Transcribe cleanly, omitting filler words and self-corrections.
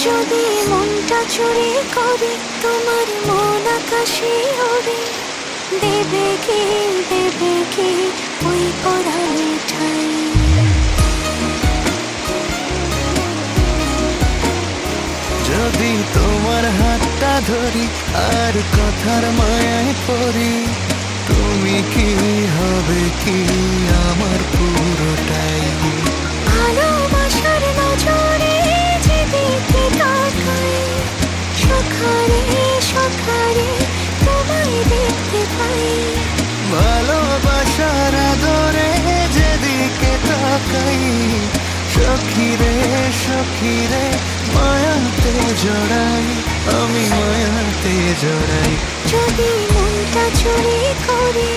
যদি মনটা চুরি করি তোমার মন আকাশে ওড়ে, দেবে কি ওই পরাণে ঠাই। যদি তোমার হাতটা ধরি আর কথার মায়ায় পড়ি, তুমি কি হবে কি আমার পুরোটাই। ভালোবাসার নজরে যেদিকে তাকাই, সখারে সখারে তোমায় দেখতে পাই। ভালোবাসার আদরে যেদিকে তাকাই, সখিরে সখিরে মায়াতে জড়াই, আমি মায়াতে জড়াই। যদি মনটা চুরি করি